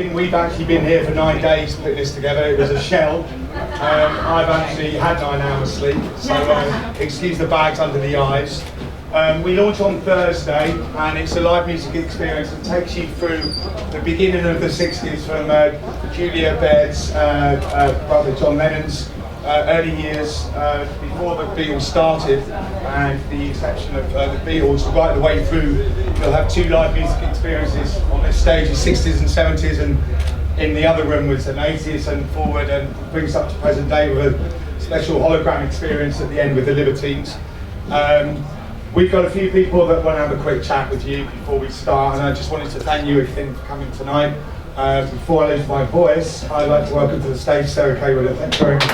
joking. We've actually been here for 9 days putting this together. It was a shell. I've actually had 9 hours sleep, so excuse the bags under the eyes. We launch on Thursday, and it's a live music experience that takes you through the beginning of the 60s from Julia Baird's brother John Lennon's early years before the Beatles started, and the inception of the Beatles right the way through. You'll have 2 live music experiences on this stage, the 60s and 70s, and in the other room was an 80s and forward, and brings up to present day with a special hologram experience at the end with the Libertines. We've got a few people that want to have a quick chat with you before we start, and I just wanted to thank you again for coming tonight. Before I lose my voice, I'd like to welcome to the stage Sarah Kwood. Thank you very much.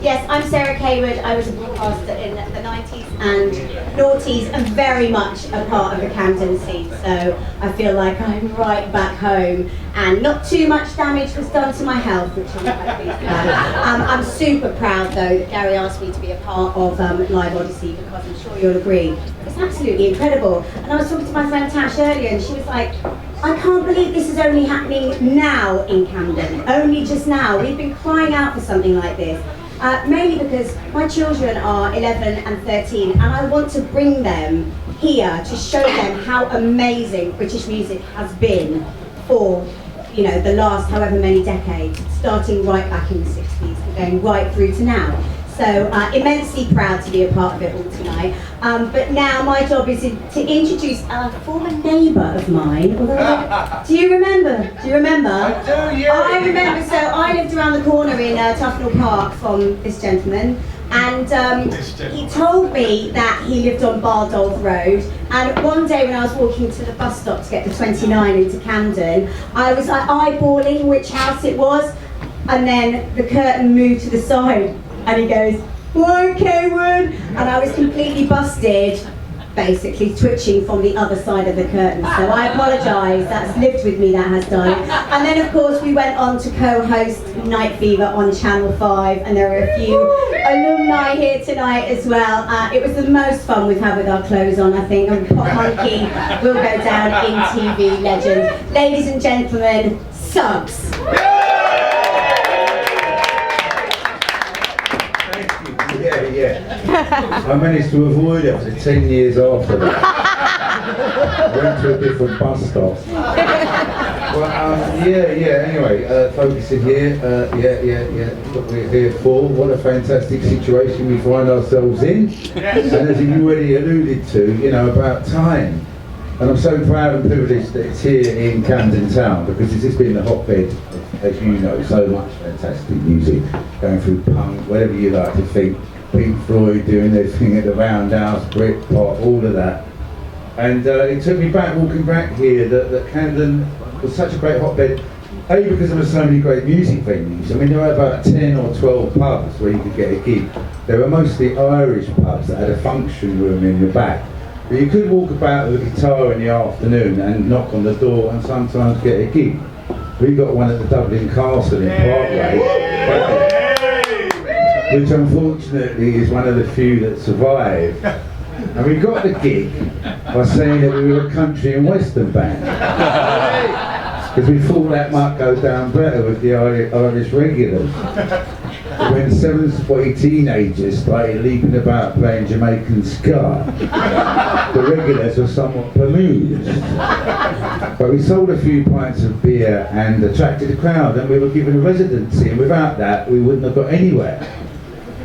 Yes, I'm Sarah Kwood. I was a broadcaster in the 90s and noughties and very much a part of the Camden scene, so I feel like I'm right back home, and not too much damage was done to my health, which I'm quite pleased about. I'm super proud though that Gary asked me to be a part of Live Odyssey, because I'm sure you'll agree it's absolutely incredible. And I was talking to my friend Tash earlier, and she was like, I can't believe this is only happening now in Camden, only just now. We've been crying out for something like this. Mainly because my children are 11 and 13, and I want to bring them here to show them how amazing British music has been for, you know, the last however many decades, starting right back in the 60s and going right through to now. So immensely proud to be a part of it all tonight. But now my job is to introduce a former neighbour of mine. Do you remember? Do you remember? I do, yeah. I remember. So I lived around the corner in Tufnell Park from this gentleman, and he told me that he lived on Bardolph Road. And one day when I was walking to the bus stop to get the 29 into Camden, I was like eyeballing which house it was, and then the curtain moved to the side. And he goes, "Why, Kwood?" And I was completely busted, basically twitching from the other side of the curtain. So I apologise, that's lived with me, that has done. And then of course we went on to co-host Night Fever on Channel 5, and there are a few alumni here tonight as well. It was the most fun we've had with our clothes on, I think, and Pop Monkey will go down in TV legend. Ladies and gentlemen, Subs. Yeah. I managed to avoid it for 10 years after that. I went to a different bus stop. Well, anyway, focusing here, what we're here for. What a fantastic situation we find ourselves in. Yes. And as you already alluded to, you know, about time. And I'm so proud and privileged that it's here in Camden Town, because it's just been the hotbed of, as you know, so much fantastic music, going through punk, whatever you like to think, Pink Floyd doing their thing at the Roundhouse, Britpop, all of that. And it took me back, walking back here, that Camden was such a great hotbed, A, because there were so many great music venues. I mean, there were about 10 or 12 pubs where you could get a gig. They were mostly Irish pubs that had a function room in the back. But you could walk about with a guitar in the afternoon and knock on the door and sometimes get a gig. We got one at the Dublin Castle in Parkway, which unfortunately is one of the few that survived. And we got the gig by saying that we were a country and western band, because we thought that might go down better with the Irish regulars. But when 7 teenagers started leaping about playing Jamaican ska, the regulars were somewhat bemused. But we sold a few pints of beer and attracted a crowd, and we were given a residency, and without that we wouldn't have got anywhere.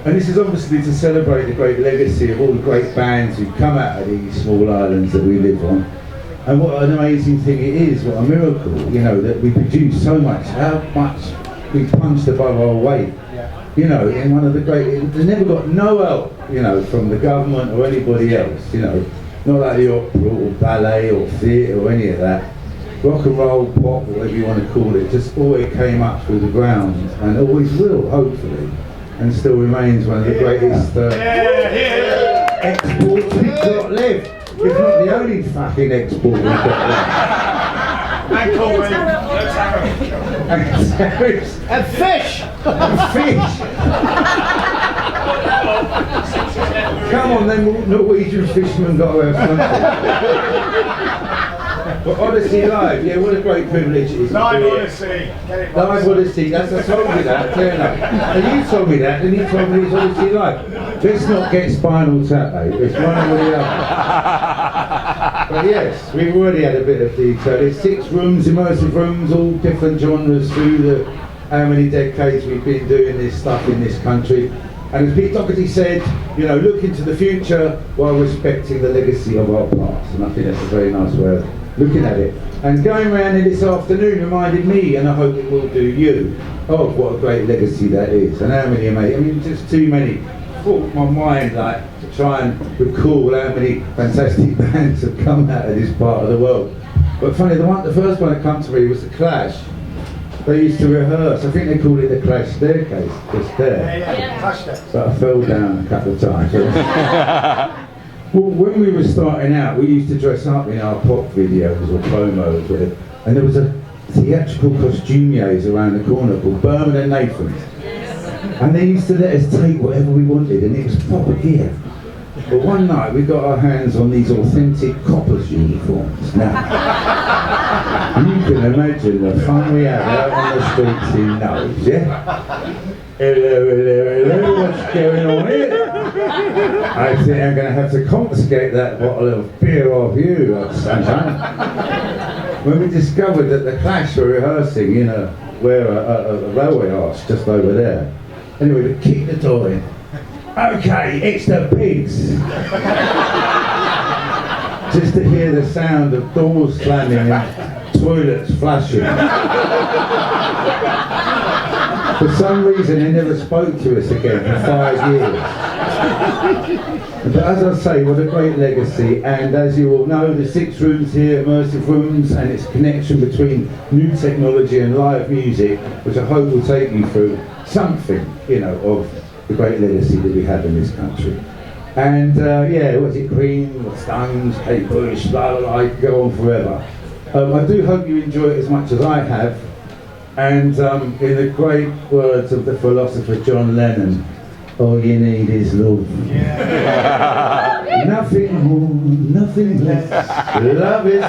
And this is obviously to celebrate the great legacy of all the great bands who've come out of these small islands that we live on. And what an amazing thing it is, what a miracle, you know, that we produce so much, how much we punched above our weight. You know, in one of the great, they never got no help, you know, from the government or anybody else, you know, not like the opera or ballet or theatre or any of that. Rock and roll, pop, whatever you want to call it, just always came up through the ground, and always will, hopefully, and still remains one of the greatest exports we've got left, if not the only fucking export we've got left. And fish! And fish! Come on, then Norwegian fishermen got to have something. But Odyssey Live, yeah, what a great privilege it is. Live Odyssey. Get it right. Live Odyssey, I told me that, clear enough. And you told me that, and you told me it's Odyssey Live. Let's not get Spinal Tap, mate. It's one or the other. But yes, we've already had a bit of detail. There's 6 rooms, immersive rooms, all different genres through the how many decades we've been doing this stuff in this country. And as Pete Doherty said, you know, look into the future while respecting the legacy of our past. And I think that's a very nice way of looking at it. And going around in this afternoon reminded me, and I hope it will do you, of what a great legacy that is. And how many are made, I mean, just too many. Thought my mind, like, to try and recall how many fantastic bands have come out of this part of the world. But funny, the first one that came to me was The Clash. They used to rehearse, I think they called it the Clash Staircase, just there. Yeah. But I fell down a couple of times. Well, when we were starting out, we used to dress up in our pop videos or promos, and there was a theatrical costumiers around the corner called Berman and Nathan's. And they used to let us take whatever we wanted, and it was proper gear. But one night we got our hands on these authentic coppers uniforms. Now, you can imagine the fun we had out on the streets in those, yeah? Hello, what's going on here? I think I'm going to have to confiscate that bottle of beer off you, sunshine. When we discovered that the Clash were rehearsing in a railway arch just over there. Anyway, we kicked the door in. Okay, it's the Pigs. Just to hear the sound of doors slamming and toilets flushing. For some reason, they never spoke to us again for 5 years. But as I say, what a great legacy. And as you all know, the 6 rooms here, immersive rooms, and its connection between new technology and live music, which I hope will take you through something, you know, of the great legacy that we have in this country. And yeah, what's it, Queen, Stones, Kate Bush, blah blah blah, I could go on forever. I do hope you enjoy it as much as I have. And in the great words of the philosopher John Lennon, all you need is love. Yeah. Nothing more, nothing less. Love is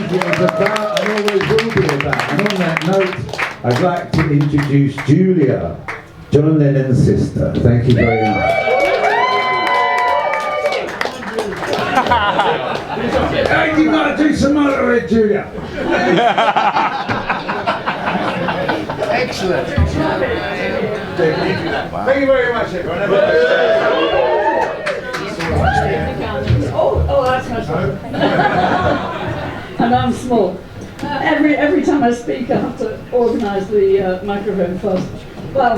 the about, and always will be about. And on that note, I'd like to introduce Julia, John Lennon's sister. Thank you very much. Hey, you've got to do some motorhead, Julia. Excellent. Thank you very much, everyone. Oh, that's much fun. And I'm small. Every time I speak, I have to organise the microphone first. Well,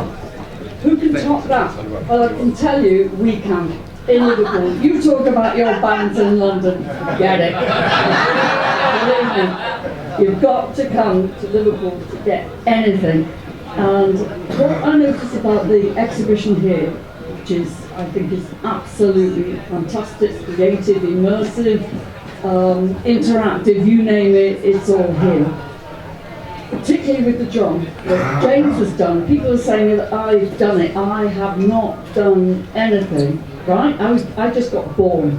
who can top that? Well, I can tell you, we can. In Liverpool. You talk about your bands in London. Get it. Believe me, you've got to come to Liverpool to get anything. And what I noticed about the exhibition here, which is, I think, is absolutely fantastic, creative, immersive, interactive, you name it, it's all here. Particularly with the drum, what James has done. People are saying that I've done it. I have not done anything, right? I just got born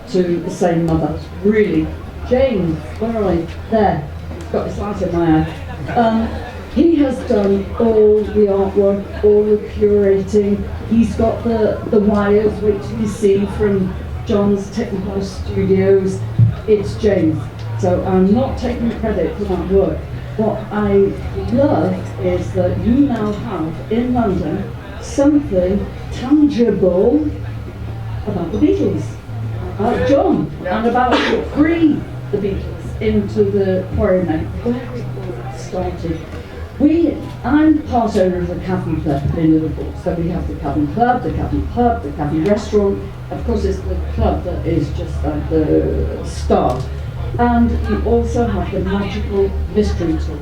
to the same mother. Really. James, where are you? There. Got his light in my eye. He has done all the artwork, all the curating. He's got the wires which you see from John's Technical Studios. It's James. So I'm not taking credit for that work. What I love is that you now have in London something tangible about the Beatles, about John, and about bringing the Beatles into the Quarry, where it all started. I'm part owner of the Camden Club in Liverpool, so we have the Camden Club, the Camden Pub, the Camden Restaurant. Of course, it's the club that is just like the star. And you also have the magical mystery tour.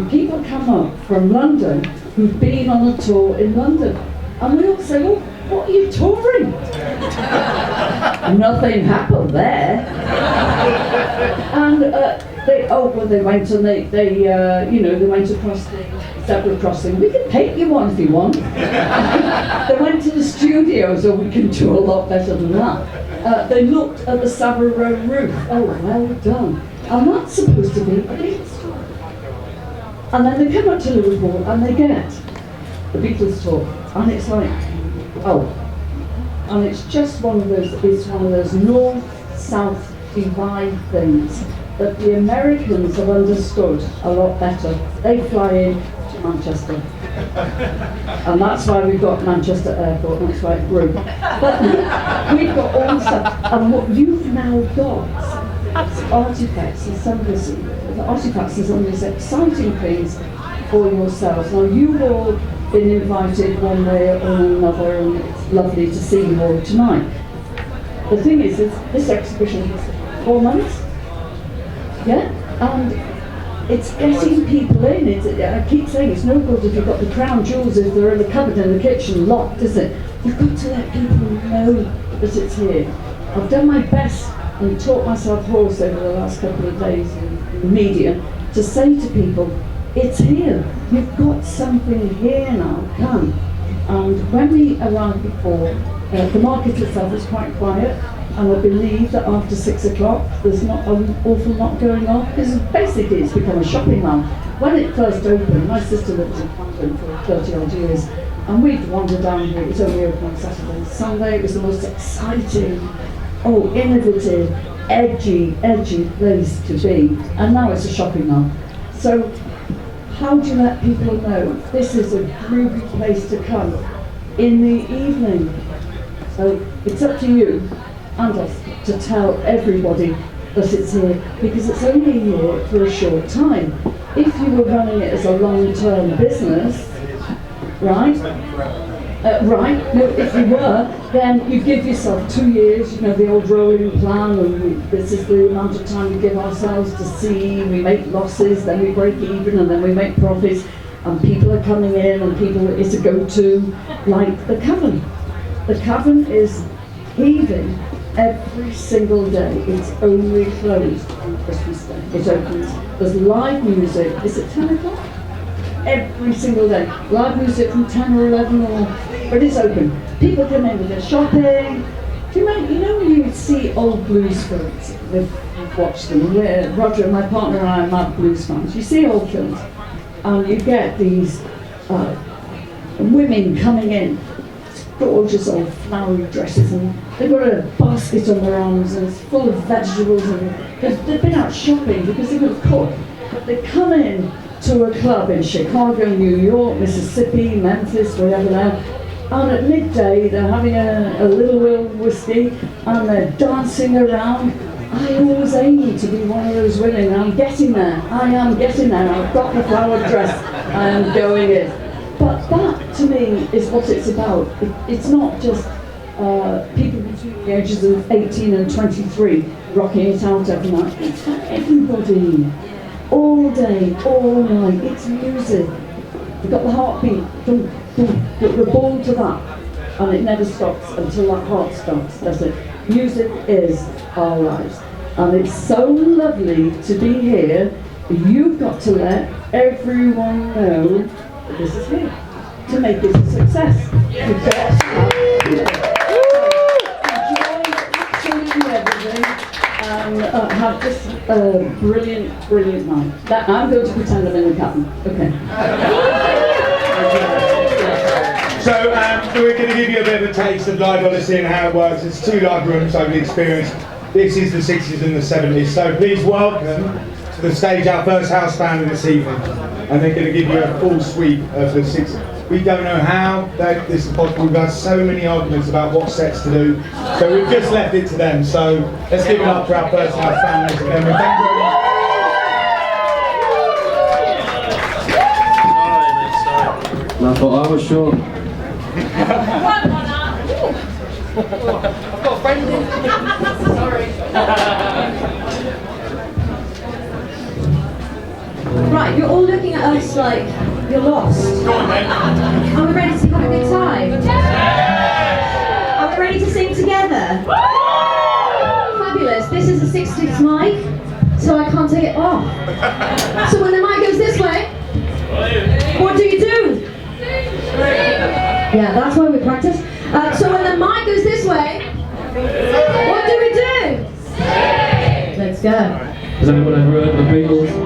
People come up from London who've been on a tour in London, and we all say, well, what are you touring? Nothing happened there. And they went and they went across the zebra crossing. We can paint you one if you want. They went to the studio, so we can do a lot better than that. They looked at the Savile Row roof. Oh, well done. And that's supposed to be a Beatles tour. And then they come up to Liverpool and they get the Beatles tour, and it's like, oh, and it's just one of those north-south divide things that the Americans have understood a lot better. They fly in to Manchester. And that's why we've got Manchester Airport, and that's why it grew. But we've got all stuff, and what you've now got artifacts and some of the artifacts and some of these exciting things for yourselves. Now you've all been invited one way or another, and it's lovely to see you all tonight. The thing is this exhibition is 4 months, yeah, and it's getting people in. I keep saying it's no good if you've got the crown jewels if they're in the cupboard in the kitchen locked, is it? You've got to let people know that it's here. I've done my best and taught myself hoarse over the last couple of days in the media to say to people, it's here. You've got something here now. Come. And when we arrived before, the market itself is quite quiet, and I believe that after 6 o'clock there's not an awful lot going on, because basically it's become a shopping mall. When it first opened, my sister lived in Camden for 30 odd years, and we'd wander down here. It was only open on Saturday and Sunday. It was the most exciting, innovative, edgy place to be, and now it's a shopping mall. So how do you let people know this is a groovy place to come in the evening? So it's up to you and us to tell everybody that it's here, because it's only here for a short time. If you were running it as a long-term business, right? No, if you were, then you give yourself 2 years, the old rolling plan, and this is the amount of time we give ourselves to see. We make losses, then we break even, and then we make profits, and people are coming in, and it's a go-to, like the Cavern. The Cavern is heaving every single day. It's only closed on Christmas Day. It opens. There's live music. Is it 10 o'clock? Every single day. Live music from 10 or 11 but it's open. People come in with their shopping. When you see old blues films, we've watched them. Roger, my partner and I are mad blues fans. You see old films, and you get these women coming in, gorgeous old flowery dresses, and they've got a basket on their arms, and it's full of vegetables, and they've been out shopping because they're going to cook. But they come in to a club in Chicago, New York, Mississippi, Memphis, wherever they are, and at midday they're having a little whiskey and they're dancing around. I always aim to be one of those women. I'm getting there. I am getting there. I've got the flowered dress. I am going in. But that, to me, is what it's about. It's not just people between the ages of 18 and 23 rocking it out every night. It's for everybody. All day, all night. It's music. You've got the heartbeat. You're born to that. And it never stops until that heart stops, does it? Music is our lives. And it's so lovely to be here. You've got to let everyone know that this is here to make it a success. You've got to enjoy absolutely everything and have just a brilliant night. I'm going to pretend I'm in the Captain. Okay. So we're going to give you a bit of a taste of live Odyssey and how it works. It's 2 live rooms over the experience. This is the 60s and the 70s. So please welcome to the stage our first house band of this evening. And they're going to give you a full sweep of the 60s. We don't know how this is possible. We've had so many arguments about what sets to do. So we've just left it to them. So let's give it up for our first house band once again. Thank you very much. I thought I was sure. I've got a friend in. Sorry. Right, you're all looking at us like you're lost. Go on then. Are we ready to have a good time? Are we ready to sing together? Fabulous. This is a 60s mic. so I can't take it off. So when the mic goes this way, what do you do? Yeah, that's why we practice. So when the mic goes this way, what do we do? Let's go. Has anyone ever heard of the Beatles?